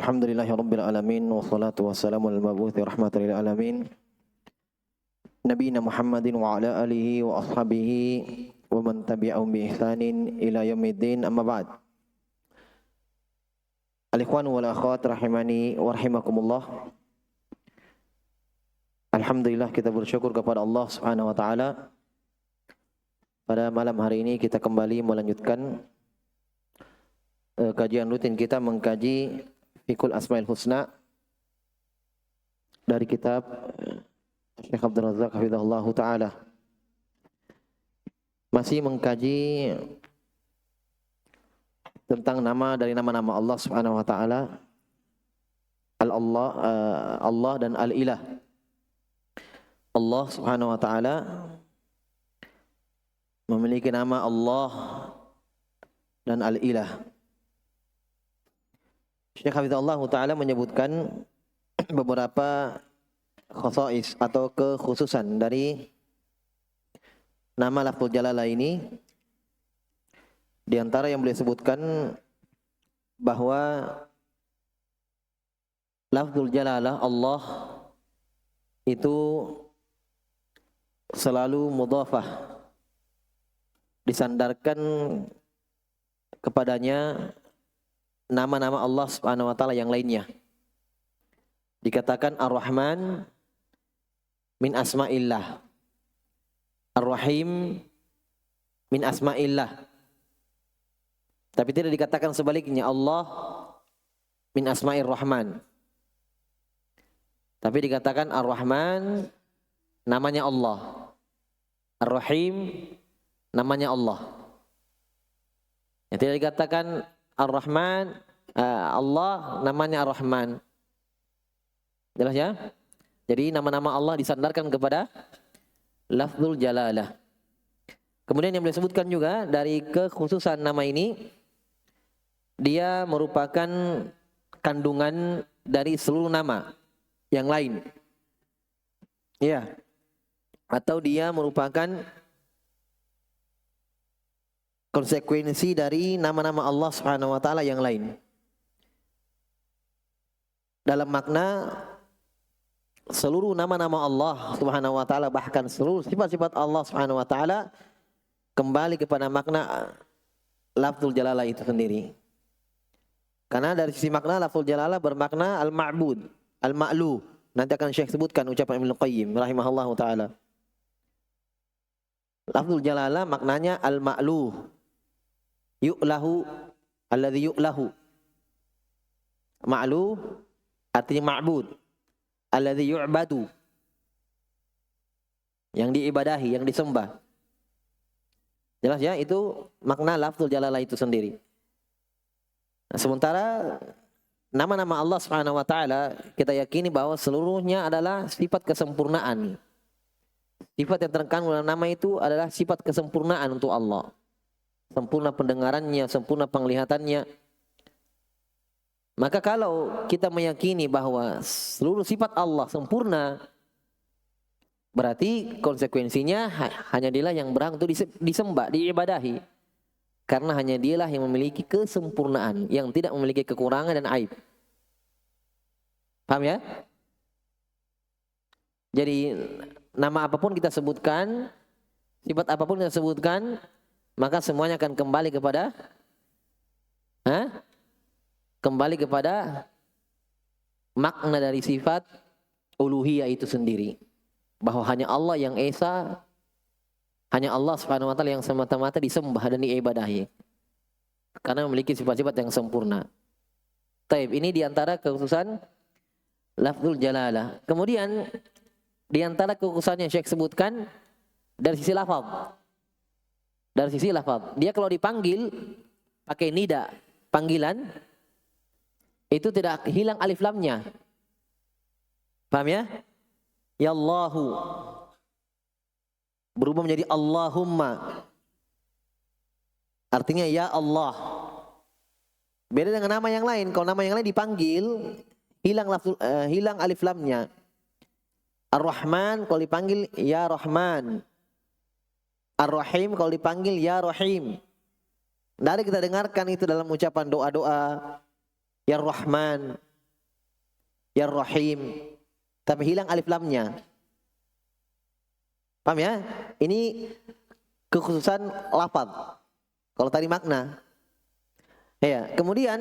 Alhamdulillahirabbil alamin wassalatu wassalamu alal mabuthi rahmatan lil alamin nabiyina Muhammadin wa ala alihi wa ashabihi wa man tabi'ahum bi ihsanin ila yaumiddin amma ba'd. Al-ikhwan wal akhwat rahimani wa rahimakumullah. Alhamdulillah, kita bersyukur kepada Allah Subhanahu wa taala. Pada malam hari ini kita kembali melanjutkan kajian rutin kita mengkaji Fiqhul Asmaul Husna dari kitab Syekh Abdul Razak hafizahullahu taala. Masih mengkaji tentang nama dari nama-nama Allah Subhanahu wa taala, Al-Allah, Allah dan Al-Ilah. Allah Subhanahu wa taala memiliki nama Allah dan Al-Ilah. Syekh Hafizahullah Ta'ala menyebutkan beberapa khosais atau kekhususan dari nama Lafzul Jalalah ini. Di antara yang beliau sebutkan bahwa Lafzul Jalalah Allah itu selalu mudhafah, disandarkan kepadanya nama-nama Allah Subhanahu wa taala yang lainnya. Dikatakan Ar-Rahman min asma'illah, Ar-Rahim min asma'illah. Tapi tidak dikatakan sebaliknya, Allah min asma'ir Rahman. Tapi dikatakan Ar-Rahman namanya Allah, Ar-Rahim namanya Allah. Yang tidak dikatakan Ar-Rahman, Allah namanya Ar-Rahman. Jelas ya? Jadi nama-nama Allah disandarkan kepada Lafzul Jalalah. Kemudian yang beliau sebutkan juga dari kekhususan nama ini, dia merupakan kandungan dari seluruh nama yang lain. Ya. Atau dia merupakan konsekuensi dari nama-nama Allah Subhanahu wa taala yang lain. Dalam makna seluruh nama-nama Allah Subhanahu wa taala, bahkan seluruh sifat-sifat Allah Subhanahu wa taala kembali kepada makna Lafzul Jalalah itu sendiri. Karena dari sisi makna Lafzul Jalalah bermakna al-ma'bud, al-ma'luh. Nanti akan Syekh sebutkan ucapan Ibnu Qayyim rahimahullahu taala. Lafzul Jalalah maknanya al-ma'luh. Yu'lahu, alladhi yu'lahu. Ma'luh artinya ma'bud. Alladhi yu'badu, yang diibadahi, yang disembah. Jelas ya, itu makna Lafzul Jalalah itu sendiri. Nah, sementara nama-nama Allah Subhanahu wa taala kita yakini bahwa seluruhnya adalah sifat kesempurnaan. Sifat yang terkandung dalam nama itu adalah sifat kesempurnaan untuk Allah. Sempurna pendengarannya, sempurna penglihatannya. Maka kalau kita meyakini bahwa seluruh sifat Allah sempurna, berarti konsekuensinya hanya Dialah yang berhak untuk disembah, diibadahi. Karena hanya Dialah yang memiliki kesempurnaan, yang tidak memiliki kekurangan dan aib. Paham ya? Jadi nama apapun kita sebutkan, sifat apapun kita sebutkan, maka semuanya akan kembali kepada kembali kepada makna dari sifat uluhiyah itu sendiri. Bahwa hanya Allah yang esa, hanya Allah Subhanahu wa taala yang semata-mata disembah dan diibadahi. Karena memiliki sifat-sifat yang sempurna. Taib, ini diantara kekhususan Lafzul Jalalah. Kemudian diantara kekhususan yang Syekh sebutkan dari sisi lafaz. Dari sisi lafaz, dia kalau dipanggil pakai nida, panggilan, itu tidak hilang alif lamnya. Paham ya? Ya Allahu berubah menjadi Allahumma. Artinya ya Allah. Beda dengan nama yang lain. Kalau nama yang lain dipanggil hilang alif lamnya. Ar-Rahman kalau dipanggil ya Rahman. Ar-Rahim kalau dipanggil ya Rahim. Dari kita dengarkan itu dalam ucapan doa-doa, ya Rahman, Ya Rahim. Tapi hilang alif lamnya. Paham ya? Ini kekhususan lafaz. Kalau tadi makna. Ya, kemudian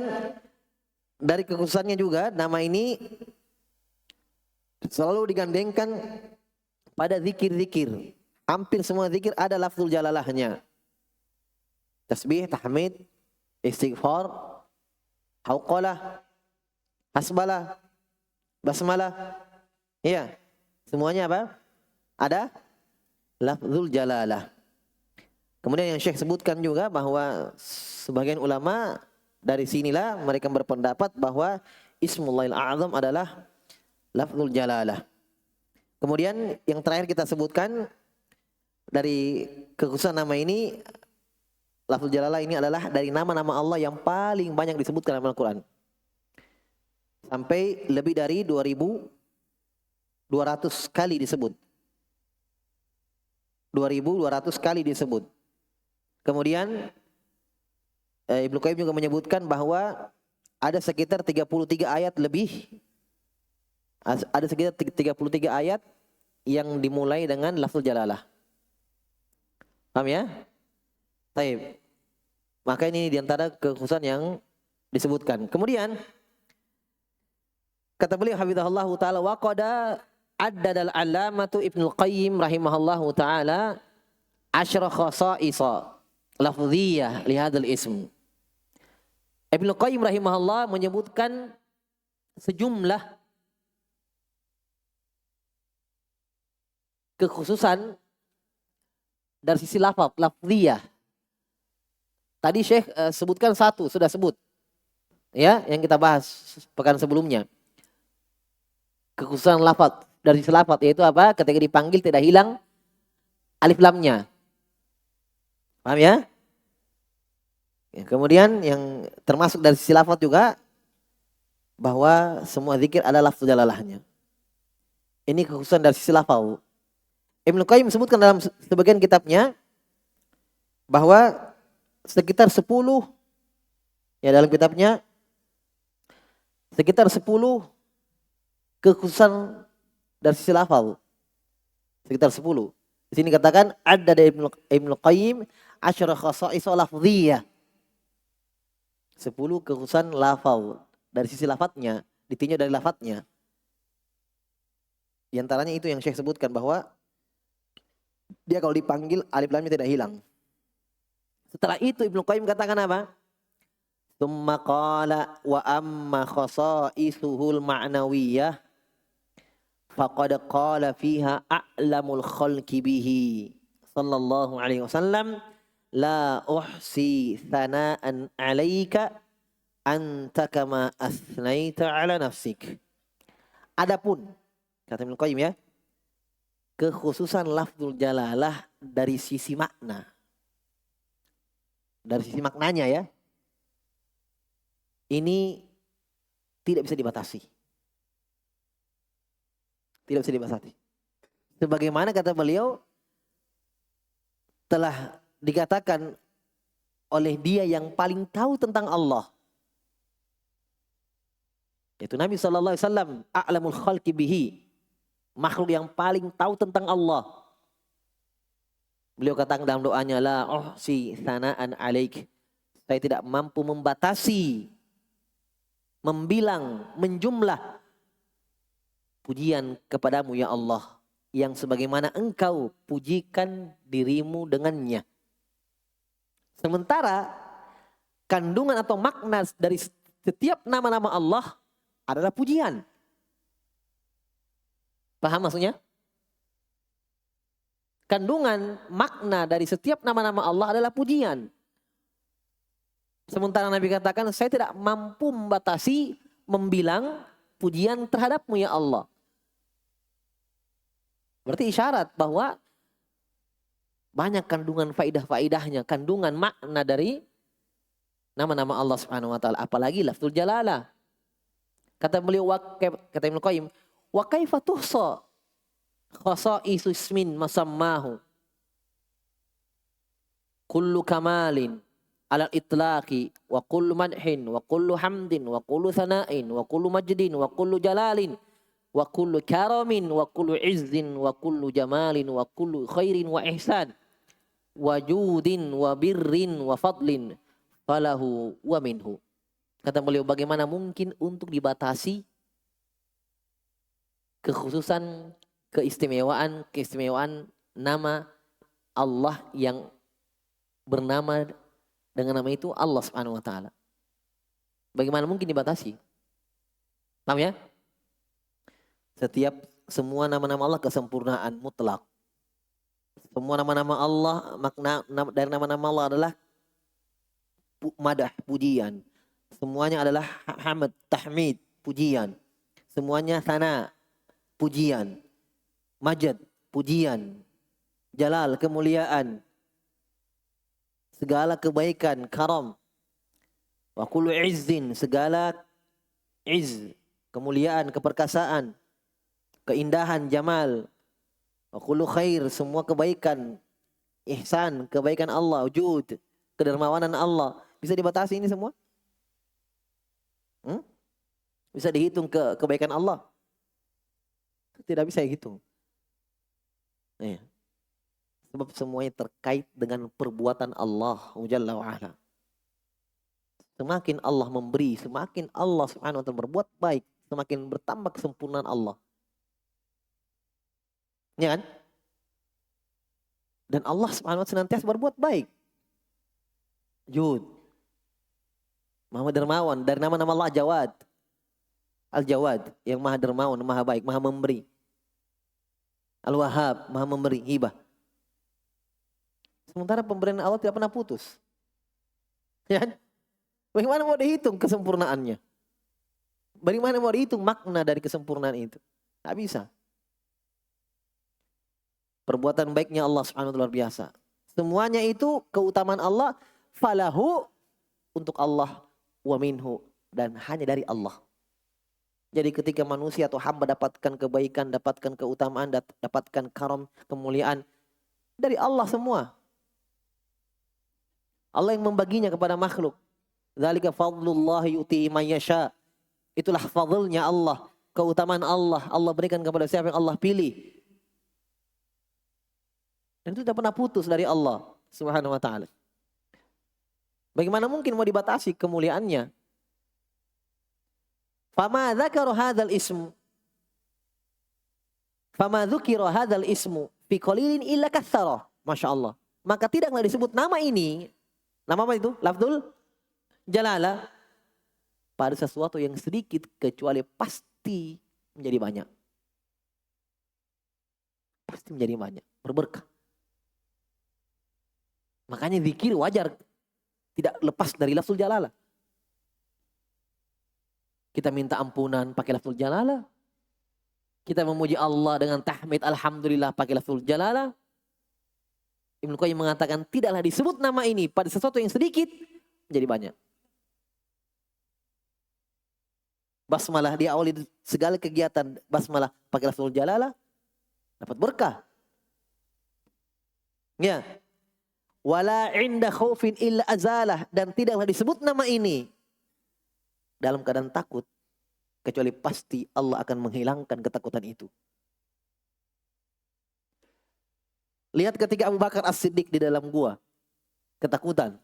dari kekhususannya juga nama ini selalu digandengkan pada zikir-zikir. Hampir semua zikir ada lafzul jalalahnya. Tasbih, tahmid, istighfar, hauqalah, hasbalah, basmalah. Iya. Semuanya apa? Ada lafzul jalalah. Kemudian yang Syekh sebutkan juga bahwa sebagian ulama dari sinilah mereka berpendapat bahwa Ismullahil A'zam adalah lafzul jalalah. Kemudian yang terakhir kita sebutkan dari kekhususan nama ini, lafzul jalalah ini adalah dari nama-nama Allah yang paling banyak disebutkan dalam Al-Quran. Sampai lebih dari 2.200 kali disebut. 2.200 kali disebut. Kemudian Ibnu Qayyim juga menyebutkan bahwa ada sekitar 33 ayat lebih. Ada sekitar 33 ayat yang dimulai dengan lafzul jalalah. Paham ya? Baik. Maka ini diantara kekhususan yang disebutkan. Kemudian kata beliau hafizahullah taala wa qada addadal alamatu Ibnu Qayyim rahimahullahu taala asyra khasa'isa lafziyah li hadzal ism. Ibnu Qayyim rahimahullah menyebutkan sejumlah kekhususan dari sisi lafaz, lafziyah. Tadi Syekh sebutkan satu, sudah sebut. Ya, yang kita bahas pekan sebelumnya. Kekhususan lafaz dari sisi lafaz yaitu apa? Ketika dipanggil tidak hilang alif lamnya. Paham ya? Ya, kemudian yang termasuk dari sisi lafaz juga bahwa semua zikir ada lafzul jalalahnya. Ini kekhususan dari sisi lafaz. Ibnu Qayyim sebutkan dalam sebagian kitabnya bahwa sekitar 10 ya dalam kitabnya sekitar 10 kekhususan dari sisi lafaz. Sekitar 10. Di sini katakan ada dari Ibnu Qayyim asyra khasa'is lafziyah. 10 kekhususan lafaz dari sisi lafadznya, ditinjau dari lafadznya. Di antaranya itu yang Syekh sebutkan bahwa dia kalau dipanggil alif lamnya tidak hilang. Setelah itu Ibnu Qayyim katakan apa? Tsumma qala wa amma khasa'isuhul ma'nawiyah faqad qala fiha a'lamul khalqi bihi sallallahu alaihi wasallam la uhsi thana'an 'alaika anta kama asnaita 'ala nafsik. Adapun kata Ibnu Qayyim ya, kekhususan lafzul jalalah dari sisi makna. Dari sisi maknanya ya. Ini tidak bisa dibatasi. Tidak bisa dibatasi. Sebagaimana kata beliau telah dikatakan oleh dia yang paling tahu tentang Allah. Yaitu Nabi SAW, a'lamul khalqi bihi. Makhluk yang paling tahu tentang Allah. Beliau katakan dalam doanya, la uhsi thana'an alaik. Saya tidak mampu membatasi, membilang, menjumlah pujian kepadamu ya Allah. Yang sebagaimana engkau pujikan dirimu dengannya. Sementara kandungan atau makna dari setiap nama-nama Allah adalah pujian. Paham maksudnya? Kandungan makna dari setiap nama-nama Allah adalah pujian. Sementara Nabi katakan, saya tidak mampu membatasi, membilang pujian terhadapmu ya Allah. Berarti isyarat bahwa banyak kandungan faidah-faidahnya, kandungan makna dari nama-nama Allah Subhanahu wa taala, apalagi lafzul jalalah. Kata beliau, kata Ibnu Qayyim, wa kaifa tuhsa khasa'isu ismin masammahu kullu kamalin alal itlaqi wa kullu madhin wa kullu hamdin wa kullu sana'in wa kullu majdin wa kullu jalalin wa kullu karamin wa kullu izzin wa kullu jamalin wa kullu khairin wa ihsan wa judin wa birrin wa fadlin falahu wa minhu. Kata beliau, bagaimana mungkin untuk dibatasi kekhususan, keistimewaan nama Allah yang bernama dengan nama itu Allah Subhanahu wa taala. Bagaimana mungkin dibatasi? Paham ya? Semua nama-nama Allah kesempurnaan mutlak. Semua nama-nama Allah, makna dari nama-nama Allah adalah madah, pujian. Semuanya adalah hamd, tahmid, pujian. Semuanya sana, pujian. Majad, pujian. Jalal, kemuliaan. Segala kebaikan, karam. Wa kullu izzin, segala izz, kemuliaan, keperkasaan, keindahan, jamal. Wa kullu khair, semua kebaikan, ihsan, kebaikan Allah, wujud, kedermawanan Allah. Bisa dibatasi ini semua? Bisa dihitung kebaikan Allah? Tidak bisa dihitung. Iya. Sebab semuanya terkait dengan perbuatan Allah Jalla wa'ala. Semakin Allah memberi, semakin Allah Subhanahu wa ta'ala berbuat baik, semakin bertambah kesempurnaan Allah. Ya kan? Dan Allah Subhanahu wa ta'ala senantiasa berbuat baik. Jud. Maha dermawan, dari nama-nama Allah Jawad. Al-Jawad, yang maha dermawan, maha baik, maha memberi. Al-Wahhab, maha memberi hibah. Sementara pemberian Allah tidak pernah putus. Ya kan? Bagaimana mau dihitung kesempurnaannya? Bagaimana mau dihitung makna dari kesempurnaan itu? Tak bisa. Perbuatan baiknya Allah Subhanahu wa ta'ala luar biasa. Semuanya itu keutamaan Allah, falahu, untuk Allah, wa minhu, dan hanya dari Allah. Jadi ketika manusia atau hamba dapatkan kebaikan, dapatkan keutamaan, dapatkan karam, kemuliaan, dari Allah semua. Allah yang membaginya kepada makhluk. Dzalika fadlullahi yu'tihi man yasha. Itulah fadlnya Allah, keutamaan Allah. Allah berikan kepada siapa yang Allah pilih. Dan itu tidak pernah putus dari Allah Subhanahu wa ta'ala. Bagaimana mungkin mau dibatasi kemuliaannya? Fama dzakara hadzal ismu. Fama dzukira hadzal ismu fi qalilin illa katsara. Masya Allah. Maka tidaklah disebut nama ini. Nama apa itu? Lafzul Jalalah. Pada sesuatu yang sedikit kecuali pasti menjadi banyak. Pasti menjadi banyak. Berberkah. Makanya zikir wajar. Tidak lepas dari lafzul Jalalah. Kita minta ampunan pakai lafzul Jalalah. Kita memuji Allah dengan tahmid alhamdulillah pakai lafzul Jalalah. Ibnu Qayyim mengatakan tidaklah disebut nama ini pada sesuatu yang sedikit menjadi banyak. Basmalah diawali segala kegiatan basmalah pakai lafzul Jalalah dapat berkah. Ya. Wala inda khaufin illa azalah, dan tidaklah disebut nama ini dalam keadaan takut kecuali pasti Allah akan menghilangkan ketakutan itu. Lihat ketika Abu Bakar As-Siddiq di dalam gua, ketakutan,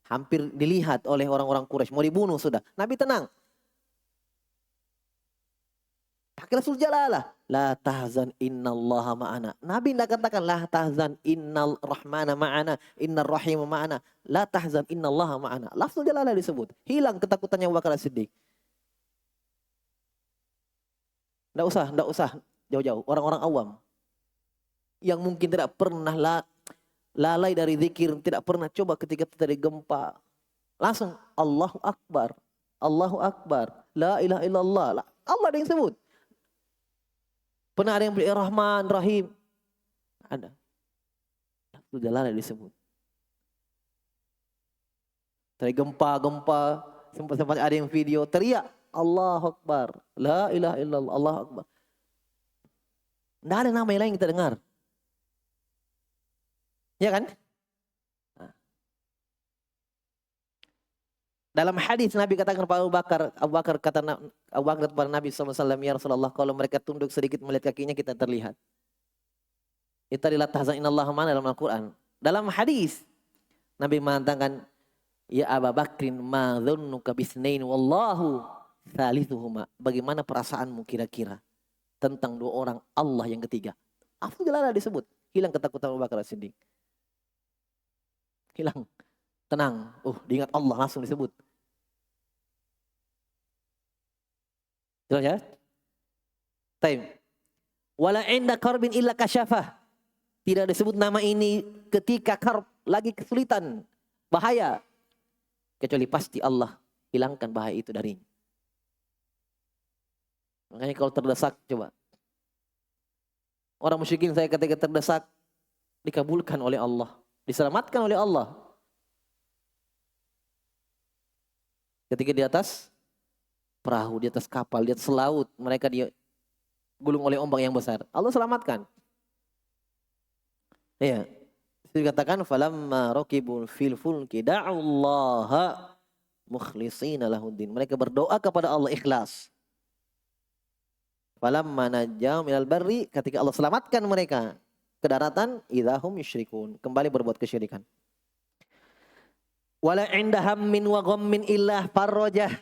hampir dilihat oleh orang-orang Quraisy, mau dibunuh sudah. Nabi tenang. Pakai lafzul Jalalah, la tahzan innallaha ma'ana. Nabi tidak katakan la tahzan innal rahmana ma'ana, innar rahima ma'ana. La tahzan innallaha ma'ana. Lafzul Jalalah disebut. Hilang ketakutannya Abu Bakar As-Siddiq. Tidak usah jauh-jauh. Orang-orang awam yang mungkin tidak pernah lalai dari zikir, tidak pernah coba ketika terjadi gempa, langsung Allahu Akbar, Allahu Akbar, la ilaha illallah, Allah ada yang sebut. Pernah ada yang beri Rahman, Rahim, ada. Sudah lalai disebut. Terjadi gempa, sempat ada yang video teriak Allahu Akbar, la ilaha illallah, Allahu Akbar. Tidak ada nama yang lain kita dengar. Ya kan? Dalam hadis Nabi katakan kepada Abu Bakar kata Abu Bakar kepada Nabi SAW, ya Rasulullah, kalau mereka tunduk sedikit melihat kakinya kita terlihat. Itu adalah tahzan innallaha ma'ana dalam Al-Quran. Dalam hadis Nabi mengatakan, ya Abu Bakrin ma dhunnuka bisnain wallahu thalithuhuma. Bagaimana perasaanmu kira-kira tentang dua orang Allah yang ketiga? Afdhalah disebut. Hilang ketakutan Abu Bakar As-Siddiq. Hilang. Tenang. Diingat Allah langsung disebut. Jelas ya? Taim. Wala inda karbin illa kasyafah. Tidak disebut nama ini ketika karb lagi kesulitan, bahaya. Kecuali pasti Allah hilangkan bahaya itu darinya. Makanya kalau terdesak coba. Orang musyrikin saya ketika terdesak dikabulkan oleh Allah, diselamatkan oleh Allah. Ketika di atas perahu, di atas kapal, di atas laut, mereka digulung oleh ombak yang besar. Allah selamatkan. Ya. Dikatakan falamma raqibul fil fulki da'ullaha mukhlishina lahuddin. Mereka berdoa kepada Allah ikhlas. Falamma najjahum minal barri, ketika Allah selamatkan mereka ke daratan, idahum yusyrikun, kembali berbuat kesyirikan. Wala inda hammin wa ghammin illa farrajah.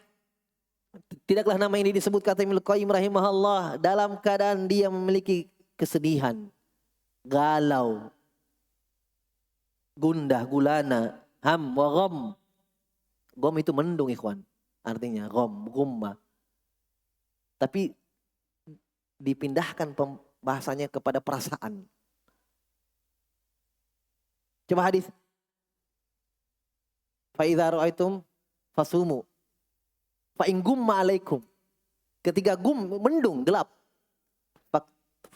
Tidaklah nama ini disebut kata Ibnu Qayyim rahimahullah dalam keadaan dia memiliki kesedihan, galau, gundah gulana, ham wa gham. Gham itu mendung ikhwan. Artinya gham, gumma. Tapi dipindahkan pembahasannya kepada perasaan. Coba hadis. Fa idza ra'aitum fasumu. Fa in gumma alaikum. Ketika mendung, gelap.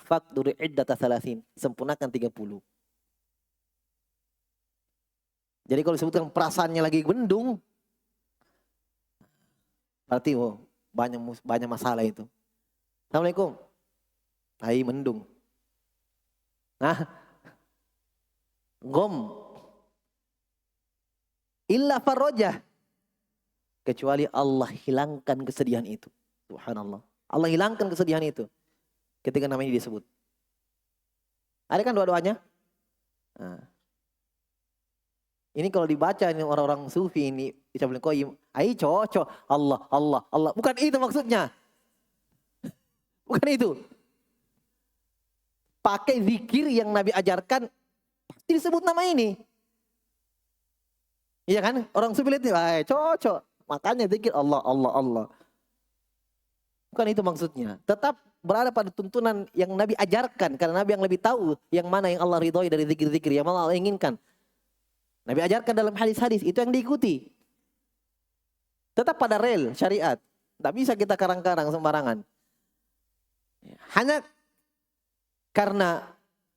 Faqdur iddata 30. Sempurnakan 30. Jadi kalau disebutkan perasaannya lagi mendung, berarti banyak masalah itu. Assalamualaikum. Hai mendung. Nah, gom. Illa farrojah. Kecuali Allah hilangkan kesedihan itu. Subhanallah. Allah hilangkan kesedihan itu. Ketika namanya disebut. Ada kan doa-doanya? Nah. Ini kalau dibaca ini orang-orang sufi ini. Ibnu Qayyim. Ai cocok. Allah, Allah, Allah. Bukan itu maksudnya. Bukan itu. Pakai zikir yang Nabi ajarkan. Pasti disebut nama ini. Iya kan? Orang sufi lihat, cocok. Makanya zikir Allah, Allah, Allah. Bukan itu maksudnya. Tetap berada pada tuntunan yang Nabi ajarkan. Karena Nabi yang lebih tahu yang mana yang Allah ridhoi dari zikir-zikir. Yang Allah inginkan. Nabi ajarkan dalam hadis-hadis. Itu yang diikuti. Tetap pada rel syariat. Tak bisa kita karang-karang sembarangan. Hanya karena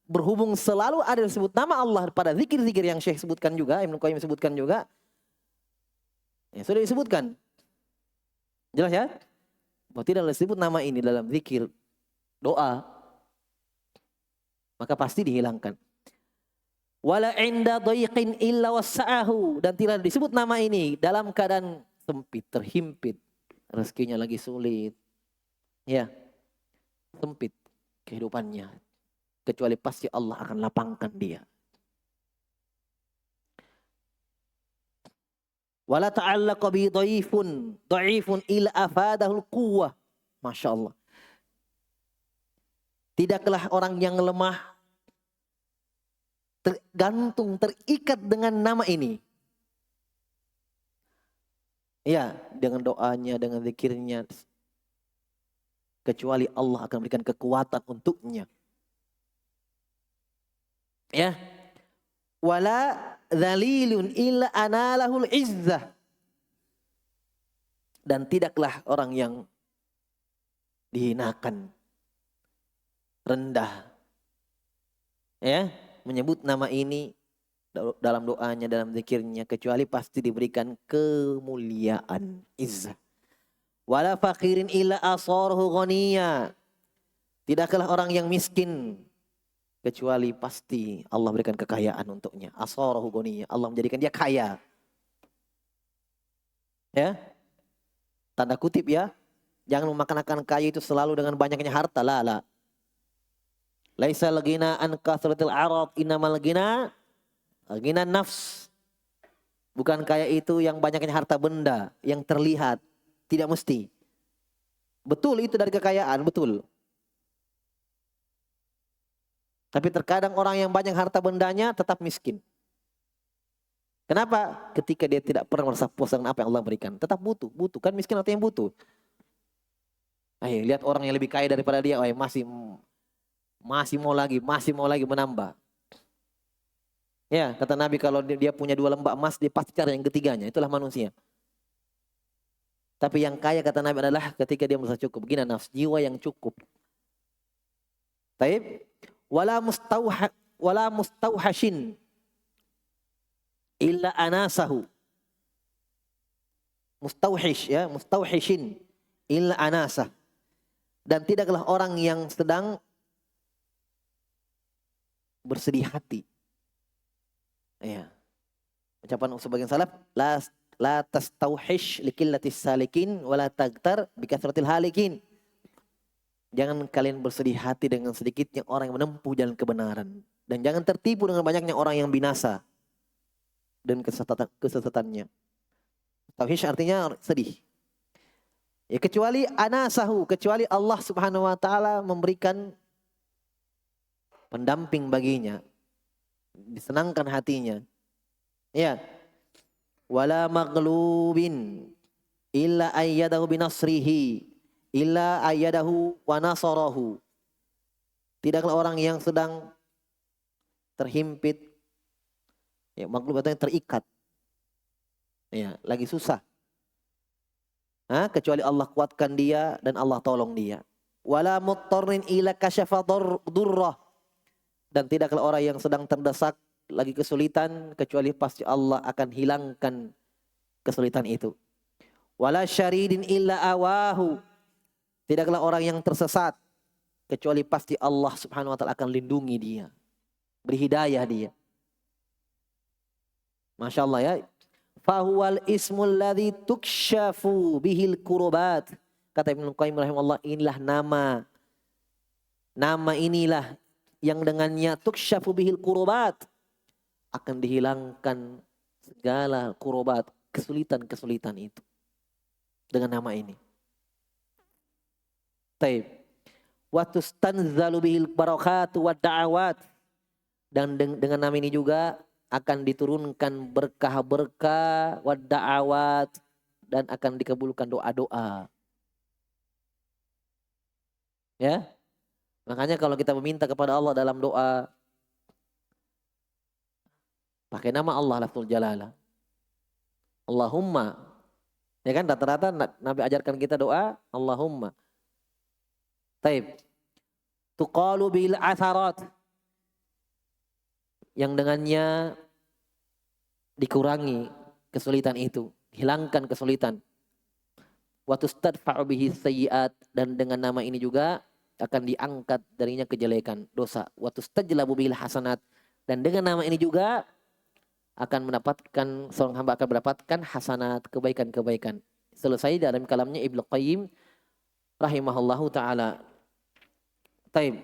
berhubung selalu ada disebut nama Allah pada zikir-zikir yang Syekh sebutkan juga, Ibnu Qayyim sebutkan juga. Ya, sudah disebutkan. Jelas ya? Bahwa tidak disebut nama ini dalam zikir, doa, maka pasti dihilangkan. Wala inda dhaiqin illa wasa'ahu, dan tidak disebut nama ini dalam keadaan sempit, terhimpit, rezekinya lagi sulit. Ya. Sempit kehidupannya. Kecuali pasti Allah akan lapangkan dia. Wala ta'allaqa bi dhaifun ila afadahul quwwah. Masya Allah. Tidaklah orang yang lemah tergantung, terikat dengan nama ini. Ya, dengan doanya, dengan zikirnya. Kecuali Allah akan berikan kekuatan untuknya. Ya. Wala dzalilun illa analahul izzah. Dan tidaklah orang yang dihinakan, rendah, ya, menyebut nama ini dalam doanya, dalam zikirnya, kecuali pasti diberikan kemuliaan, izzah. Wala fakirin illa asarahu ghaniya. Tidaklah orang yang miskin kecuali pasti Allah berikan kekayaan untuknya. Asarahu ghaniya. Allah menjadikan dia kaya. Ya, tanda kutip ya. Jangan memakan kaya itu selalu dengan banyaknya harta. La. Laisa lagina an kathratil arad, innamal ghina nafs. Bukan kaya itu yang banyaknya harta benda, yang terlihat. Tidak mesti. Betul itu dari kekayaan, betul. Tapi terkadang orang yang banyak harta bendanya tetap miskin. Kenapa? Ketika dia tidak pernah merasa puas dengan apa yang Allah berikan. Tetap butuh. Kan miskin artinya butuh. Ayo, lihat orang yang lebih kaya daripada dia, masih mau lagi menambah. Ya, kata Nabi kalau dia punya 2 lembah emas, dia pasti cari yang ketiganya. Itulah manusia. Tapi yang kaya kata Nabi adalah ketika dia merasa cukup. Gina nafs, jiwa yang cukup. Taib, wala mustauhashin illa anasahu. Mustauhishin illa anasah. Dan tidaklah orang yang sedang bersedih hati. Ya. Ucapan sebagian salaf, la tastauhish liqillatis salikin wala tagtar bikathratil halikin. Jangan kalian bersedih hati dengan sedikitnya orang yang menempuh jalan kebenaran, dan jangan tertipu dengan banyaknya orang yang binasa dan kesesatannya. Tauhish artinya sedih. Ya, kecuali Allah Subhanahu wa taala memberikan pendamping baginya, disenangkan hatinya. Ya. Wala maghlubin illa ayyadahu binasrihi illa ayyadahu wa nasarahu. Tidaklah orang yang sedang terhimpit, ya, maghlub artinya terikat. Ya, lagi susah. Kecuali Allah kuatkan dia dan Allah tolong dia. Wala muttarrin ila kasyafa durrah. Dan tidaklah orang yang sedang terdesak lagi kesulitan kecuali pasti Allah akan hilangkan kesulitan itu. Wala syaridin illa awahu. Tidaklah orang yang tersesat kecuali pasti Allah Subhanahu wa taala akan lindungi dia, beri hidayah dia. Masya Allah ya. Fahuwal ismul ladzi tukshafu bihil kurubat. Kata Ibnu Qayyim rahimahullah, inilah nama inilah yang dengannya tukshafu bihil kurubat, akan dihilangkan segala kurubat, kesulitan-kesulitan itu dengan nama ini. Taib. Wa tustanzalu bihil barakatu wad da'awat. Dan dengan nama ini juga akan diturunkan berkah-berkah wad da'awat, dan akan dikabulkan doa-doa. Ya. Makanya kalau kita meminta kepada Allah dalam doa, pakai nama Allah lafzul jalalah. Allahumma. Ya kan, rata-rata Nabi ajarkan kita doa Allahumma. Taib. Tuqalu bil atharat. Yang dengannya dikurangi kesulitan itu, hilangkan kesulitan. Wa tustadfa'u bihi sayyi'at, dan dengan nama ini juga akan diangkat darinya kejelekan, dosa. Wa tustajlabu bil hasanat, dan dengan nama ini juga akan mendapatkan, seorang hamba akan mendapatkan hasanat, kebaikan-kebaikan. Selesai dalam kalamnya Ibnu Qayyim rahimahullahu taala. Taib.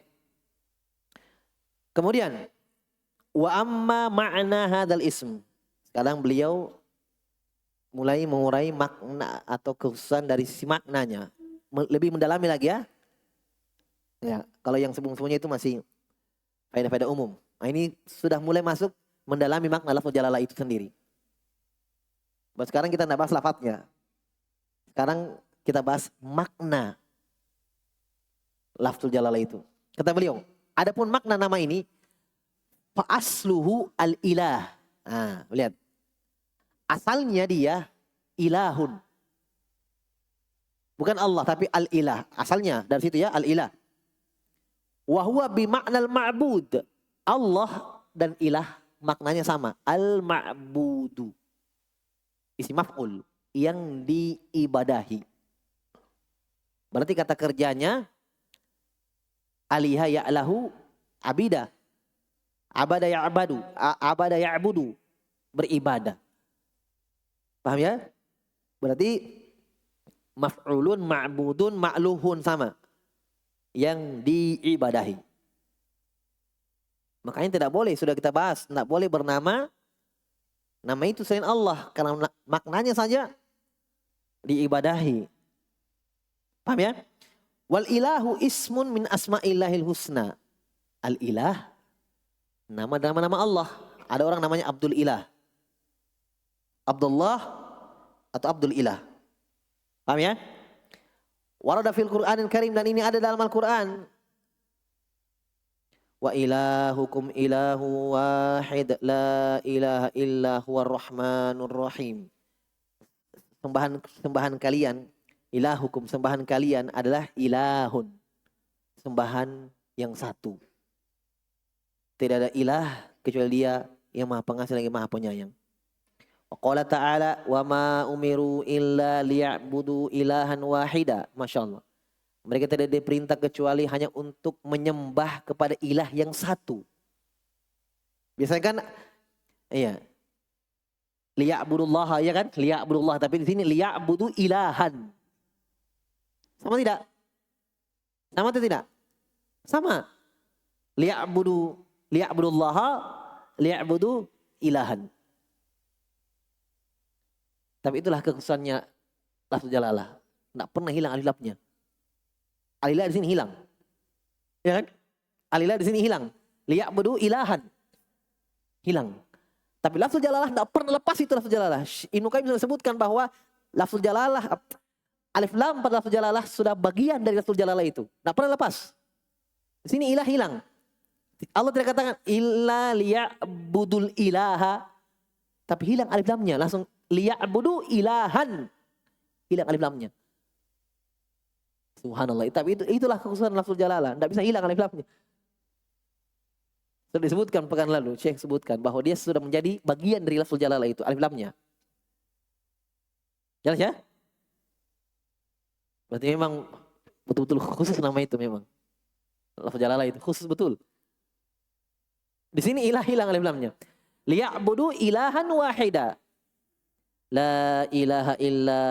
Kemudian wa amma ma'na hadzal ism. Sekarang beliau mulai mengurai makna atau kekhususan dari sisi maknanya. Lebih mendalami lagi ya. Ya, kalau yang sebelum-sebelumnya itu masih faedah-faedah umum. Nah, ini sudah mulai masuk mendalami makna lafaz jalalah itu sendiri. Bahwa sekarang kita tidak bahas lafaznya. Sekarang kita bahas makna lafzul jalalah itu. Kata beliau, adapun makna nama ini, fa asluhu al-ilah. Nah, lihat. Asalnya dia ilahun. Bukan Allah, tapi al-ilah. Asalnya dari situ ya, al-ilah. Wa huwa bima'nal ma'bud. Allah dan ilah maknanya sama. Al-ma'budu. Isim maf'ul. Yang diibadahi. Berarti kata kerjanya, aliha ya'lahu abida. Abada ya'badu. Abada ya'budu. Beribadah. Paham ya? Berarti maf'ulun, ma'budun, ma'luhun sama. Yang diibadahi. Makanya tidak boleh, sudah kita bahas, tidak boleh bernama nama itu selain Allah. Karena maknanya saja diibadahi. Paham ya? Wal ilahu ismun min asma'illahil husna. Al ilah, nama-nama Allah. Ada orang namanya Abdul Ilah. Abdullah atau Abdul Ilah. Paham ya? Warada fil Qur'anil Karim, dan ini ada dalam Al-Quran. Wa ilahukum ilahu wahid la ilaha illa huwar rahmanur rahim. Sembahan kalian, ilahukum, sembahan kalian adalah ilahun. Sembahan yang satu. Tidak ada ilah kecuali Dia yang Maha Pengasih lagi Maha Penyayang. Qala ta'ala wa ma umiru illa liya'budu ilahan wahida. Masya Allah. Mereka tidak diperintah kecuali hanya untuk menyembah kepada ilah yang satu. Biasanya kan, iya, liya'budullaha, ya kan? Liya'budullah, tapi di sini liya'budu ilahan. Sama tidak? Sama atau tidak? Sama. Liya'budullaha, liya'budu ilahan. Tapi itulah kekhususannya lafzul jalalah. Tidak pernah hilang alif lamnya. Alilah di sini hilang. Ya kan? Alilah di sini hilang. Liya'budu ilahan. Hilang. Tapi lafzul jalalah tidak pernah lepas itu lafzul jalalah. Ibnu Qayyim sudah sebutkan bahwa lafzul jalalah, alif lam pada lafzul jalalah sudah bagian dari lafzul jalalah itu. Tidak pernah lepas. Di sini ilah hilang. Allah tidak katakan illa liya'budul ilaha. Tapi hilang alif lamnya. Langsung liya'budu ilahan. Hilang alif lamnya. Subhanallah. Tapi itulah kekhususan lafzul jalalah. Tidak bisa hilang alif lamnya. Sudah disebutkan pekan lalu, Syekh sebutkan bahwa dia sudah menjadi bagian dari lafzul jalalah itu, alif lamnya. Jelas ya? Berarti memang betul-betul khusus nama itu memang. Lafzul jalalah itu khusus betul. Di sini ilah hilang alif lamnya. Liya'budu ilahan wahida. La ilaha illa,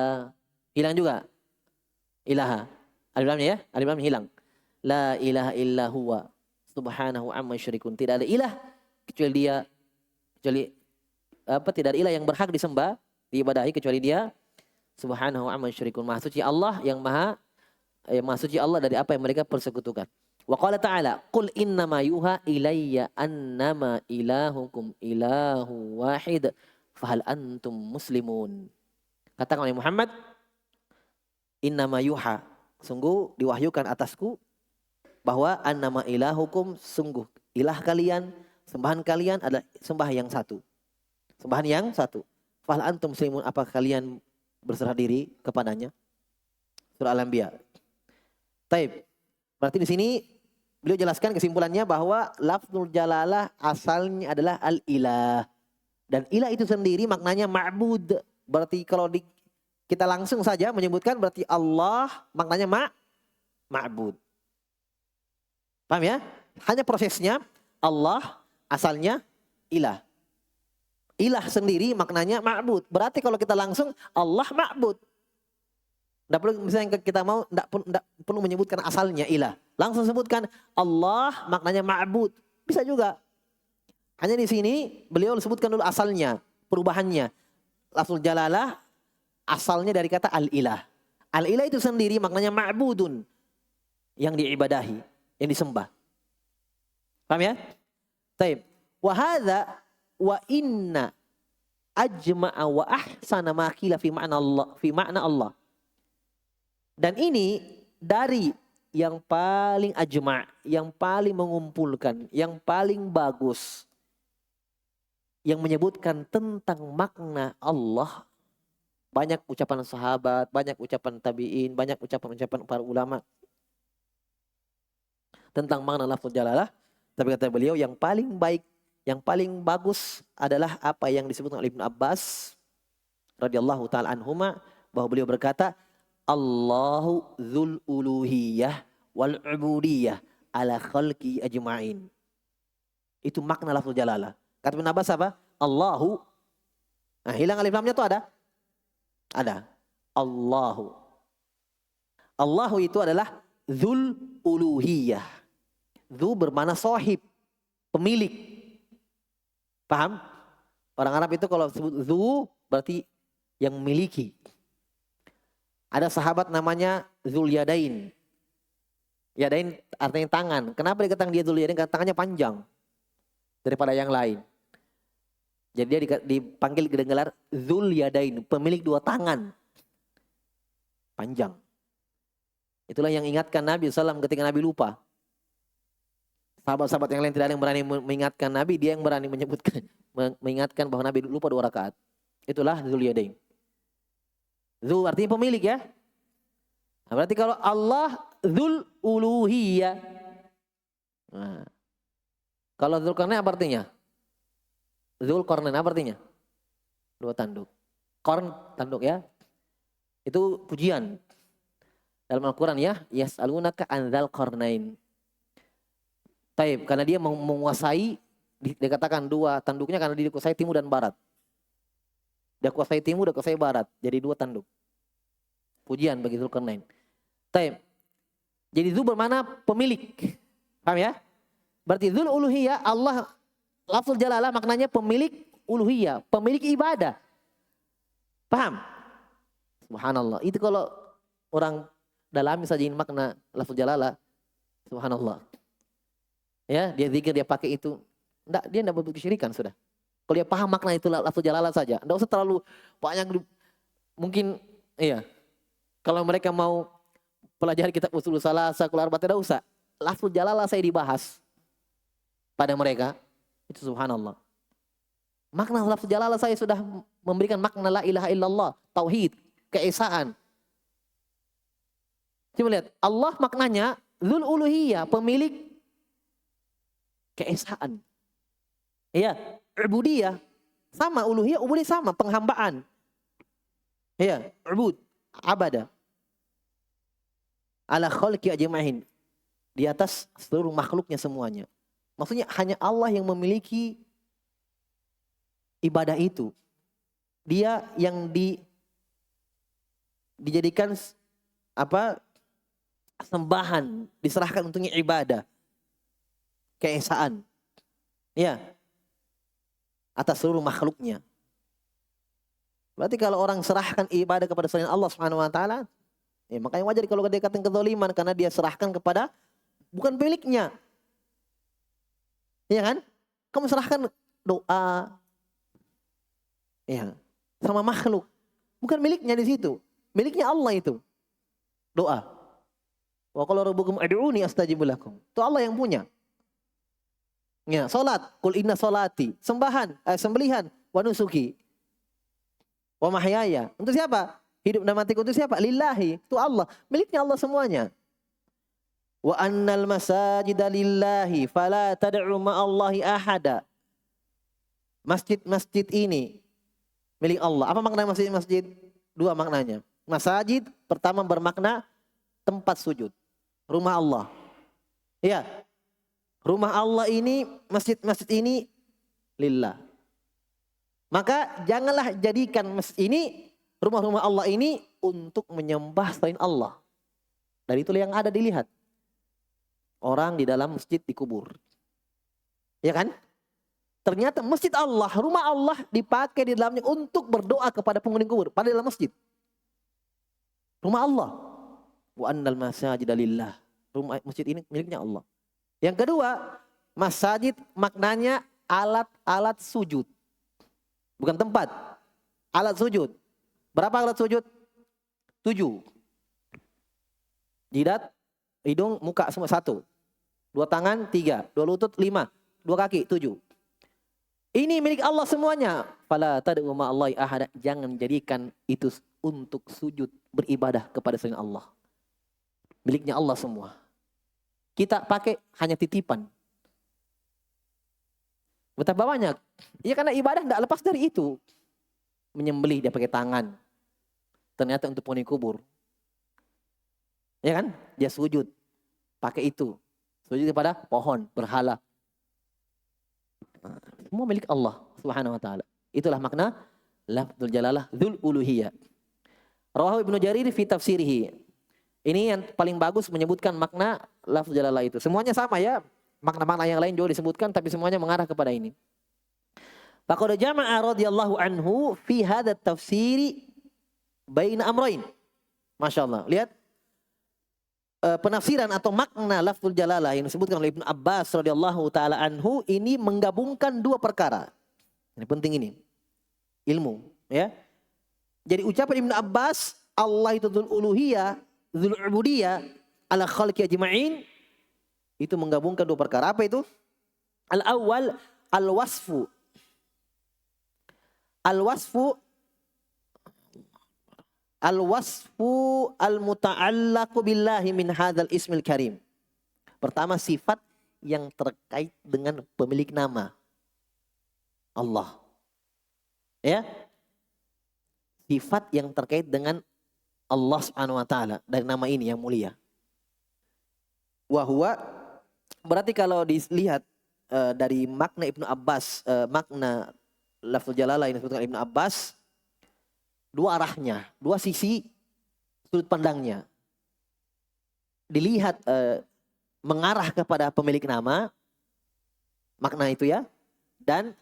hilang juga. Ilaha. Alif lamnya ya, alif lamnya hilang. La ilaha illa huwa subhanahu amma yusyrikun. Tidak ada ilah kecuali Dia, tidak ada ilah yang berhak disembah, diibadahi kecuali Dia. Subhanahu amma yusyrikun. Maha suci Allah yang maha suci Allah dari apa yang mereka persekutukan. Wa qala ta'ala, qul innama yuha ilayya annama ilahukum ilahu wahid fahal antum muslimun. Katakan oleh Muhammad, innama yuha, sungguh diwahyukan atasku bahwa annama ilahukum, sungguh ilah kalian, sembahan kalian adalah sembah yang satu. Sembahan yang satu. Fahal antum muslimun, apa kalian berserah diri kepadanya? Surah Al-Anbiya. Taib. Berarti di sini beliau jelaskan kesimpulannya bahwa lafzul jalalah asalnya adalah al-ilah. Dan ilah itu sendiri maknanya ma'bud. Berarti kalau kita langsung saja menyebutkan berarti Allah maknanya ma'bud. Paham ya? Hanya prosesnya Allah asalnya ilah. Ilah sendiri maknanya ma'bud. Berarti kalau kita langsung Allah ma'bud. Tidak perlu misalnya kita mau tidak perlu menyebutkan asalnya ilah. Langsung sebutkan Allah maknanya ma'bud. Bisa juga. Hanya di sini beliau sebutkan dulu asalnya, perubahannya. Lafzul jalalah asalnya dari kata al-ilah. Al-ilah itu sendiri maknanya ma'budun, yang diibadahi, yang disembah. Paham ya? Taib. Wa hadza wa inna ajma'a wa ahsana ma qila fi ma'na Allah. Dan ini dari yang paling ajma', yang paling mengumpulkan, yang paling bagus, yang menyebutkan tentang makna Allah. Banyak ucapan sahabat, banyak ucapan tabi'in, banyak ucapan-ucapan para ulama tentang makna lafzul jalalah. Tapi kata beliau yang paling baik, yang paling bagus adalah apa yang disebutkan oleh Ibnu Abbas radhiyallahu taala anhuma, bahwa beliau berkata, Allahu dzul uluhiyah wal ubudiyah ala khalqi ajma'in. Itu makna lafzul jalalah. Kata Ibnu Abbas apa? Allahu. Nah, hilang alif lamnya itu ada? Ada. Allahu. Allahu itu adalah dzul uluhiyah. Dzu bermakna sahib, pemilik. Paham? Orang Arab itu kalau sebut dzu berarti yang memiliki. Ada sahabat namanya Dzul Yadain. Yadain artinya tangan. Kenapa dikatakan dia Dzul Yadain? Karena tangannya panjang daripada yang lain. Jadi dia dipanggil dengan gelar Dzul Yadain, pemilik dua tangan. Panjang. Itulah yang ingatkan Nabi SAW ketika Nabi lupa. Sahabat-sahabat yang lain tidak ada yang berani mengingatkan Nabi, dia yang berani mengingatkan bahwa Nabi lupa 2 rakaat. Itulah Dzul Yadain. Dzu artinya pemilik ya. Nah, berarti kalau Allah Dzul Uluhiyah. Nah, kalau Dzulqarnain apa artinya? Dzulqarnain apa artinya? 2 tanduk. Qarn tanduk ya. Itu pujian. Dalam Al-Quran ya. Yas'alunaka an dzal qarnain. Taib, karena dia menguasai, dikatakan 2 tanduknya karena dia dikuasai timur dan barat. Dia kuasai timur, dia kuasai barat. Jadi 2 tanduk. Pujian bagi Dzulqarnain. Taib. Jadi Dzul bermakna pemilik. Paham ya? Berarti Dzul Uluhiyah, Allah, lafzul jalalah maknanya pemilik uluhiyah, pemilik ibadah. Paham? Subhanallah. Itu kalau orang dalami saja ini makna lafzul jalalah, subhanallah. Ya, dia zikir, dia pakai itu. Enggak, dia enggak berbuat kesyirikan sudah. Kalau dia paham makna itu lafzul jalalah saja. Enggak usah terlalu banyak, mungkin iya. Kalau mereka mau pelajari kitab usul salasah, kular arba'ah, tidak usah. Lafzul jalalah saya dibahas pada mereka. Itu subhanallah. Makna lafzul jalalah saya sudah memberikan makna la ilaha illallah, tauhid, keesaan. Coba lihat, Allah maknanya dzul uluhiyah, pemilik keesaan. Iya, ubudiyah sama, uluhiyah, ubudiyah sama, penghambaan. Iya, ubud, abada. Ala khalqi ajma'in. Di atas seluruh makhluknya semuanya. Maksudnya hanya Allah yang memiliki ibadah itu. Dia yang dijadikan sembahan, diserahkan untuknya ibadah. Keesaan. Ya. Atas seluruh makhluknya. Berarti kalau orang serahkan ibadah kepada selain Allah Subhanahu wa taala, ya makanya wajar kalau dia katakan kezaliman karena dia serahkan kepada bukan miliknya. Iya kan? Kamu serahkan doa ya sama makhluk. Bukan miliknya di situ. Miliknya Allah itu. Doa. Wa qala rabbukum ud'uni astajib lakum. Itu Allah yang punya. Ya, salat, qul inna salati, sembelihan, wa nusuki, wa mahyaya. Untuk siapa? Hidup dan matiku untuk siapa? Lillahi, itu Allah, miliknya Allah semuanya. Wa annal masajida lillahi fala tad'u ma'allahi ahada. Masjid-masjid ini milik Allah. Apa makna masjid-masjid? 2 maknanya. Masajid pertama bermakna tempat sujud, rumah Allah. Iya. Rumah Allah ini, masjid-masjid ini lillah. Maka janganlah jadikan masjid ini, rumah-rumah Allah ini untuk menyembah selain Allah. Dan itulah yang ada dilihat. Orang di dalam masjid dikubur. Ya kan? Ternyata masjid Allah, rumah Allah dipakai di dalamnya untuk berdoa kepada penghuni kubur. Pada dalam masjid. Rumah Allah. Wa annal masajida lillah. Rumah masjid ini miliknya Allah. Yang kedua, masajid maknanya alat-alat sujud. Bukan tempat. Alat sujud. Berapa alat sujud? 7. Jidat, hidung, muka semua 1. 2 tangan 3. 2 lutut 5. 2 kaki 7. Ini milik Allah semuanya. Fala tad'u ma'allahi ahada. Jangan jadikan itu untuk sujud beribadah kepada selain Allah. Miliknya Allah semua. Kita pakai hanya titipan. Betapa banyak. Ya karena ibadah tidak lepas dari itu. Menyembelih dia pakai tangan. Ternyata untuk penghuni kubur. Ya kan? Dia sujud. Pakai itu. Sujud kepada pohon, berhala. Semua milik Allah Subhanahu wa taala. Itulah makna lafzul jalalah dzul uluhiyah. Rawahu Ibnu Jarir fi tafsirihi. Ini yang paling bagus menyebutkan makna lafz jalalah itu. Semuanya sama ya. Makna-makna yang lain juga disebutkan tapi semuanya mengarah kepada ini. Faqad jama'a radhiyallahu anhu fi hadha tafsiri baina amrayn. Masya Allah. Lihat penafsiran atau makna lafzul jalalah yang disebutkan oleh Ibnu Abbas radhiyallahu taala anhu ini menggabungkan dua perkara. Ini penting ini. Ilmu, ya. Jadi ucapan Ibnu Abbas, Allah itu dzul uluhiyah, dzul ubudiyah ala khalqi ajma'in, itu menggabungkan dua perkara. Apa itu? Al-awwal al-wasfu. Al-wasfu al-muta'allaqu billahi min hadzal ismil karim. Pertama, sifat yang terkait dengan pemilik nama Allah. Ya. Sifat yang terkait dengan Allah Subhanahu wa taala dari nama ini yang mulia. Wa huwa, berarti kalau dilihat dari makna Ibnu Abbas, makna lafzul jalalah yang disebutkan Ibnu Abbas, dua arahnya, dua sisi sudut pandangnya. Dilihat mengarah kepada pemilik nama, makna itu ya, dan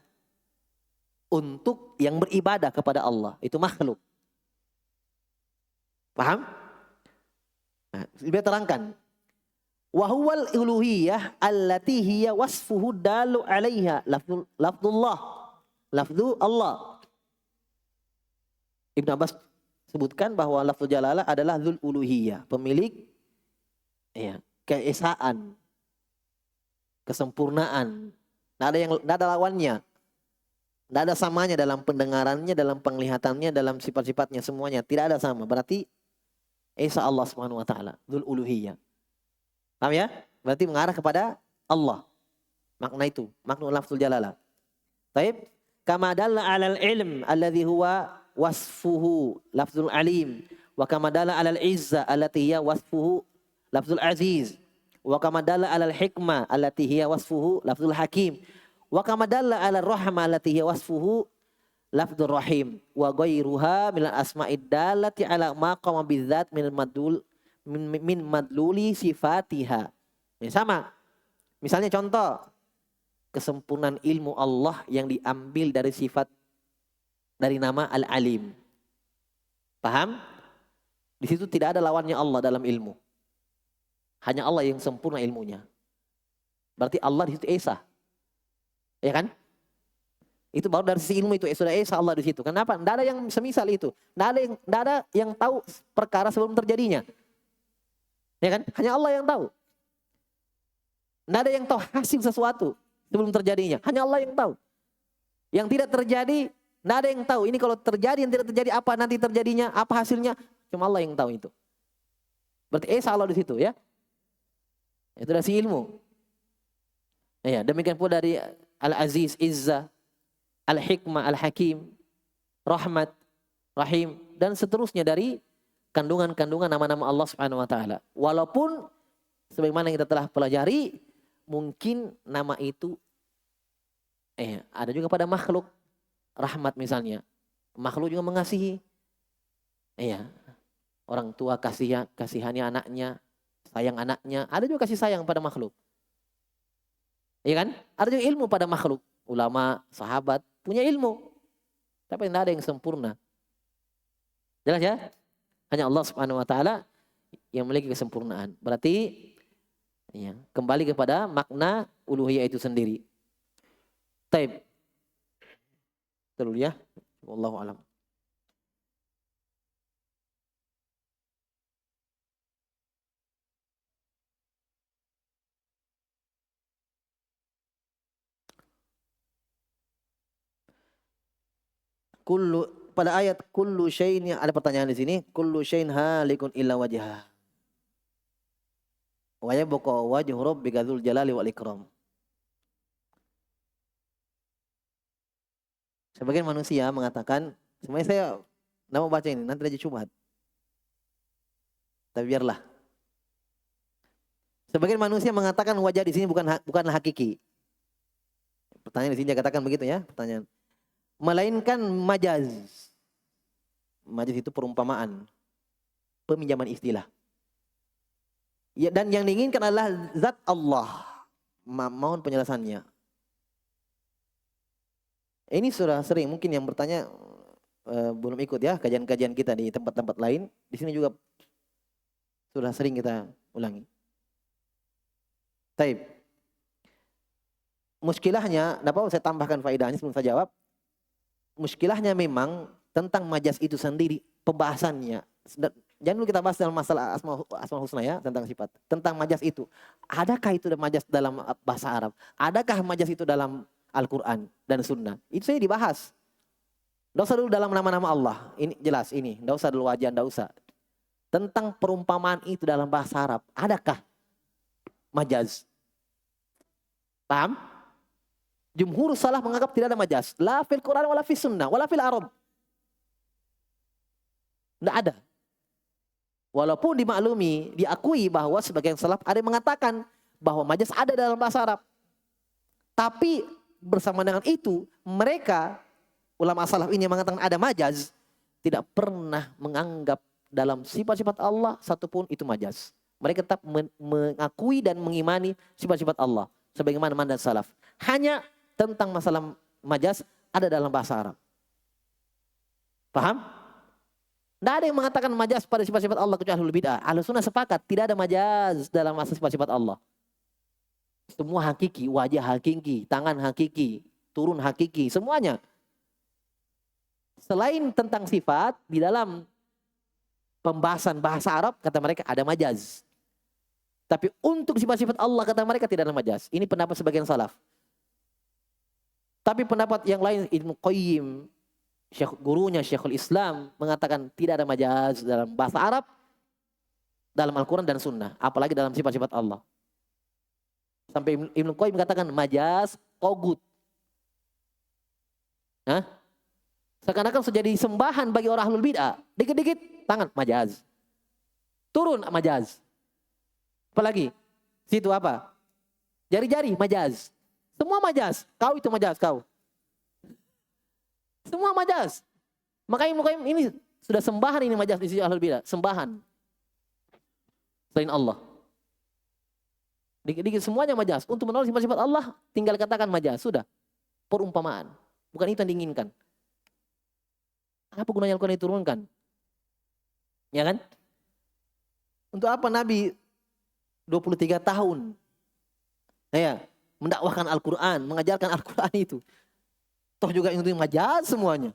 untuk yang beribadah kepada Allah, itu makhluk. Paham? Nah, biar terangkan. Wa huwal uluhiyah allati hiya wasfuhu dalu 'alaiha lafzullah. Lafzu Allah. Ibnu Abbas sebutkan bahwa lafzul jalalah adalah dzul uluhiyah, pemilik ya, keesaan, kesempurnaan. Enggak ada lawannya. Tidak ada samanya dalam pendengarannya, dalam penglihatannya, dalam sifat-sifatnya semuanya. Tidak ada sama. Berarti Esa Allah Subhanahu wa taala, dzul uluhiyah. Paham ya? Berarti mengarah kepada Allah. Makna itu, makna lafzul jalalah. Baik, kama dalla 'alal ilm alladhi huwa wasfuhu lafzul alim, wa kama dalla 'alal izza allati hiya wasfuhu lafzul aziz, wa kama dalla 'alal hikmah allati hiya wasfuhu lafzul hakim. Wa kama dalla 'ala rahmah allati hiya wasfuhu lafdzur rahim wa ghairuha min asma'id dallati 'ala ma qama bidzat min madluli sifatiha. Ini sama. Misalnya contoh kesempurnaan ilmu Allah yang diambil dari sifat dari nama Al-Alim. Paham? Di situ tidak ada lawannya Allah dalam ilmu. Hanya Allah yang sempurna ilmunya. Berarti Allah di situ Esa. Ya kan? Itu baru dari sisi ilmu itu sudah Esa Allah di situ. Kenapa? Tidak ada yang semisal itu. Tidak ada yang tahu perkara sebelum terjadinya. Ya kan? Hanya Allah yang tahu. Tidak ada yang tahu hasil sesuatu sebelum terjadinya. Hanya Allah yang tahu. Yang tidak terjadi, tidak ada yang tahu. Ini kalau terjadi, yang tidak terjadi, apa nanti terjadinya, apa hasilnya, cuma Allah yang tahu itu. Berarti Esa Allah di situ ya. Itu dari sisi ilmu. Ya, demikian pula dari Al-Aziz, Izzah, Al-Hikmah, Al-Hakim, Rahmat, Rahim, dan seterusnya dari kandungan-kandungan nama-nama Allah Subhanahu wa taala. Walaupun sebagaimana yang kita telah pelajari, mungkin nama itu ada juga pada makhluk. Rahmat misalnya. Makhluk juga mengasihi. Orang tua kasihani anaknya, sayang anaknya, ada juga kasih sayang pada makhluk. Iya kan? Ada juga ilmu pada makhluk. Ulama, sahabat, punya ilmu. Tapi tidak ada yang sempurna. Jelas ya? Hanya Allah Subhanahu wa taala yang memiliki kesempurnaan. Berarti kembali kepada makna uluhiyah itu sendiri. Taib. Terus ya. Wallahu a'lam. Pada ayat kullu syai'in, ada pertanyaan di sini, kullu syai'in halikun illa wajhah. Wa yabqa wajhu rabbika dzul jalali wal ikram. Sebagian manusia mengatakan, sebenarnya saya tidak mau baca ini, nanti aja syubhat. Tapi biarlah. Sebagian manusia mengatakan wajah di sini bukanlah hakiki. Pertanyaan di sini dia katakan begitu ya, pertanyaan. Melainkan majaz. Majaz itu perumpamaan. peminjaman istilah. Ya, dan yang diinginkan adalah zat Allah. Mohon penjelasannya. Ini sudah sering mungkin yang bertanya belum ikut ya kajian-kajian kita di tempat-tempat lain. Di sini juga sudah sering kita ulangi. Taib. Muskilahnya, apa saya tambahkan faedahnya sebelum saya jawab. Muskilahnya memang tentang majaz itu sendiri pembahasannya. Jangan dulu kita bahas dalam masalah asmaul husna ya, tentang sifat. Tentang majaz itu. Adakah itu majaz dalam bahasa Arab? Adakah majaz itu dalam Al-Quran dan Sunnah? Itu saya dibahas. Tidak usah dulu dalam nama-nama Allah. Ini jelas ini. Tidak usah dulu wajah, tidak usah. Tentang perumpamaan itu dalam bahasa Arab. Adakah majaz? Paham? Jumhur salah menganggap tidak ada majaz. La fil Quran wala fil Sunnah wala fil Arab. Tidak ada. Walaupun dimaklumi, diakui bahwa sebagian salaf ada yang mengatakan bahwa majaz ada dalam bahasa Arab. Tapi bersama dengan itu, mereka, ulama salaf ini yang mengatakan ada majaz, tidak pernah menganggap dalam sifat-sifat Allah satupun itu majaz. Mereka tetap mengakui dan mengimani sifat-sifat Allah. Sebagaimana mandat salaf. Hanya tentang masalah majaz ada dalam bahasa Arab. Paham? Tidak ada yang mengatakan majaz pada sifat-sifat Allah kecuali ahlul bid'ah. Ahlus sunnah sepakat tidak ada majaz dalam masalah sifat-sifat Allah. Semua hakiki, wajah hakiki, tangan hakiki, turun hakiki, semuanya. Selain tentang sifat, di dalam pembahasan bahasa Arab, kata mereka ada majaz. Tapi untuk sifat-sifat Allah, kata mereka tidak ada majaz. Ini pendapat sebagian salaf. Tapi pendapat yang lain, Ibnu Qayyim, gurunya Syekhul Islam, mengatakan tidak ada majaz dalam bahasa Arab, dalam Al-Quran dan Sunnah. Apalagi dalam sifat-sifat Allah. Sampai Ibnu Qayyim mengatakan majaz togut. Hah? Seakan-akan sudah jadi sembahan bagi orang ahlul bid'ah. Dikit-dikit tangan majaz. Turun majaz. Apalagi? Situ apa? Jari-jari majaz. Semua majaz. Kau itu majaz kau. Semua majaz. Makanya Ibnu Qayyim ini sudah sembahan ini majaz di sisi ahlul bid'ah. Sembahan. Selain Allah. Dikit-dikit semuanya majaz. Untuk menolak sifat-sifat Allah, tinggal katakan majaz. Sudah. Perumpamaan. Bukan itu yang diinginkan. Apa gunanya Al-Quran diturunkan? Ya kan? Untuk apa Nabi 23 tahun ya, mendakwahkan Al-Quran, mengajarkan Al-Quran itu. Toh juga itu majaz semuanya.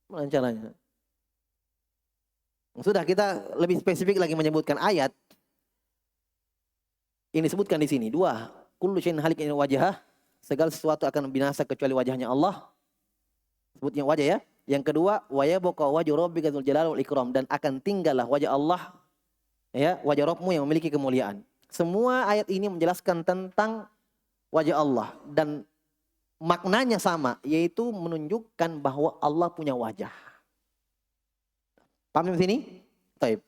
Mana caranya? Sudah, kita lebih spesifik lagi menyebutkan ayat. Ini disebutkan di sini. 2. Kullu syai'in halikin illa wajhah. Segala sesuatu akan binasa kecuali wajahnya Allah. Sebutnya wajah ya. Yang kedua, wa yabqa wajhu rabbika dzul jalali wal ikram, dan akan tinggallah wajah Allah, ya, wajah Rabbmu yang memiliki kemuliaan. Semua ayat ini menjelaskan tentang wajah Allah dan maknanya sama, yaitu menunjukkan bahwa Allah punya wajah. Paham di sini? Baik.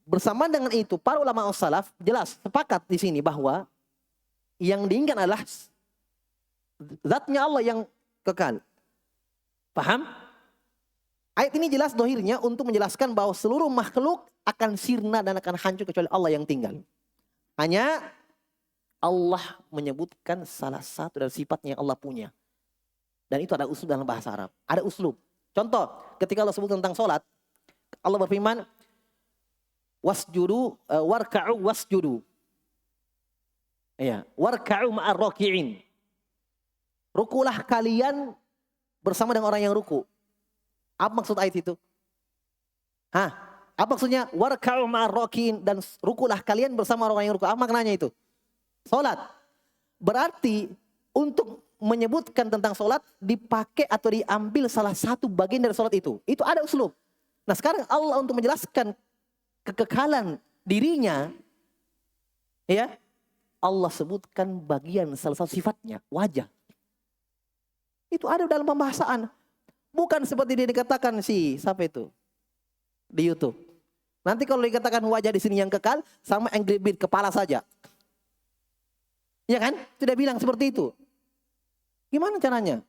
Bersama dengan itu, para ulama salaf jelas sepakat di sini bahwa yang diinginkan adalah zatnya Allah yang kekal. Paham? Ayat ini jelas dohirnya untuk menjelaskan bahwa seluruh makhluk akan sirna dan akan hancur kecuali Allah yang tinggal. Hanya Allah menyebutkan salah satu dari sifatnya yang Allah punya. Dan itu ada uslub dalam bahasa Arab. Ada uslub. Contoh, ketika Allah sebut tentang sholat, Allah berfirman, wasjudu, warka'u wasjudu. Ya, warka'u ma'ar raki'in. Rukulah kalian bersama dengan orang yang ruku. Apa maksud ayat itu? Apa maksudnya? Warka'u ma'ar raki'in, dan rukulah kalian bersama orang yang ruku. Apa maknanya itu? Salat. Berarti untuk menyebutkan tentang salat dipakai atau diambil salah satu bagian dari salat itu. Itu ada uslub. Nah, sekarang Allah untuk menjelaskan kekekalan dirinya, ya, Allah sebutkan bagian salah satu sifatnya, wajah. Itu ada dalam pembahasan. Bukan seperti dia dikatakan siapa itu di YouTube. Nanti kalau dikatakan wajah di sini yang kekal, sama Angry Bird kepala saja. Ya kan? Tidak bilang seperti itu. Gimana caranya?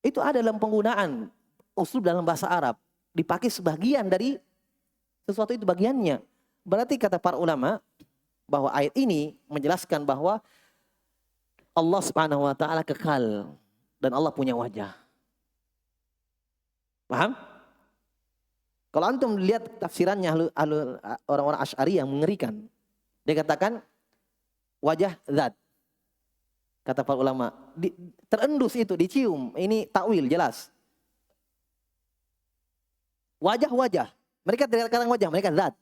Itu ada dalam penggunaan uslub dalam bahasa Arab. Dipakai sebagian dari sesuatu itu bagiannya. Berarti kata para ulama bahwa ayat ini menjelaskan bahwa Allah Subhanahu wa taala kekal dan Allah punya wajah. Paham? Kalau antum lihat tafsirannya orang-orang Asy'ari yang mengerikan. Dia katakan wajah zat. Kata para ulama, terendus itu, dicium. Ini takwil jelas. Wajah-wajah. Mereka tidak katakan wajah, mereka zat.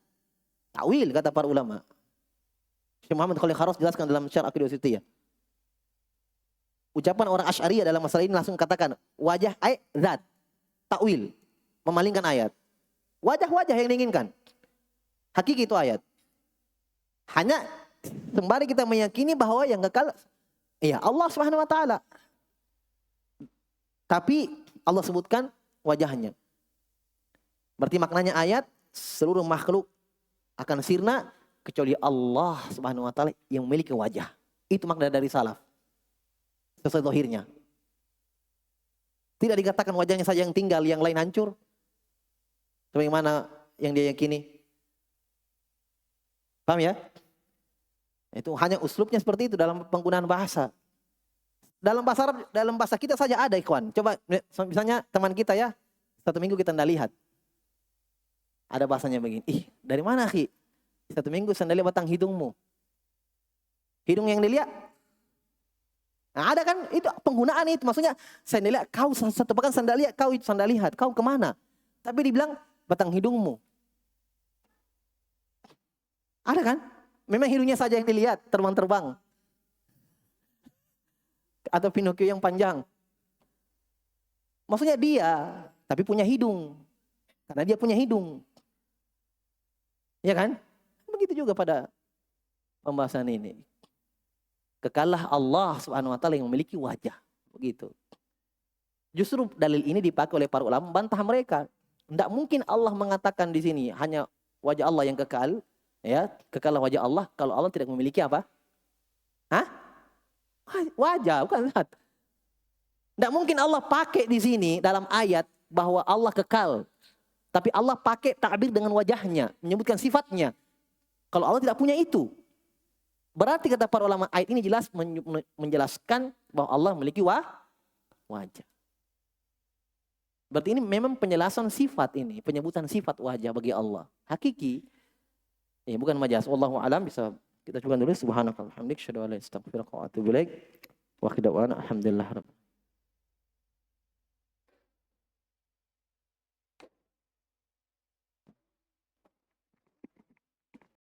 Takwil kata para ulama. Syekh Muhammad Khalil Kharas jelaskan dalam Syarh Aqidah Wasithiyah. Ucapan orang Asy'ariyah dalam masalah ini langsung katakan wajah zat. Takwil, memalingkan ayat. Wajah-wajah yang diinginkan. Hakiki itu ayat. Hanya sembari kita meyakini bahwa yang kekal iya Allah Subhanahu wa taala. Tapi Allah sebutkan wajahnya. Berarti maknanya ayat seluruh makhluk akan sirna kecuali Allah Subhanahu wa taala yang memiliki wajah. Itu makna dari salaf. Sesuai zahirnya. Tidak dikatakan wajahnya saja yang tinggal, yang lain hancur. Bagaimana yang dia yakini? Paham ya? Itu hanya uslubnya seperti itu dalam penggunaan bahasa. Dalam bahasa Arab, dalam bahasa kita saja ada ikhwan. Coba misalnya teman kita ya, 1 minggu kita tidak lihat. Ada bahasanya begini, dari mana akhi? 1 minggu saya lihat batang hidungmu. Hidung yang dilihat? Nah, ada kan itu penggunaan itu. Maksudnya saya lihat kau satu pekan saya lihat, kau itu saya lihat. Kau kemana? Tapi dibilang batang hidungmu. Ada kan? Memang hidungnya saja yang dilihat, terbang-terbang. Atau Pinocchio yang panjang. Maksudnya dia, tapi punya hidung. Karena dia punya hidung. Ya kan? Begitu juga pada pembahasan ini. Kekalah Allah Subhanahu wa taala yang memiliki wajah. Begitu. Justru dalil ini dipakai oleh para ulama membantah mereka. Tidak mungkin Allah mengatakan di sini hanya wajah Allah yang kekal. Ya, kekalah wajah Allah kalau Allah tidak memiliki apa? Hah? Wajah, bukan zat. Tidak mungkin Allah pakai di sini dalam ayat bahwa Allah kekal. Tapi Allah pakai ta'bir dengan wajahnya, menyebutkan sifatnya. Kalau Allah tidak punya itu. Berarti kata para ulama ayat ini jelas menjelaskan bahwa Allah memiliki wajah. Berarti ini memang penjelasan sifat ini, penyebutan sifat wajah bagi Allah. Hakiki. Bukan majaz. Wallahu a'lam. Bisa kita coba dulu. Subhanakallahumma wa bihamdika asyhadu an la ilaha illa anta astaghfiruka wa atubu ilaik. Wa akhir da'wana alhamdulillah rabbil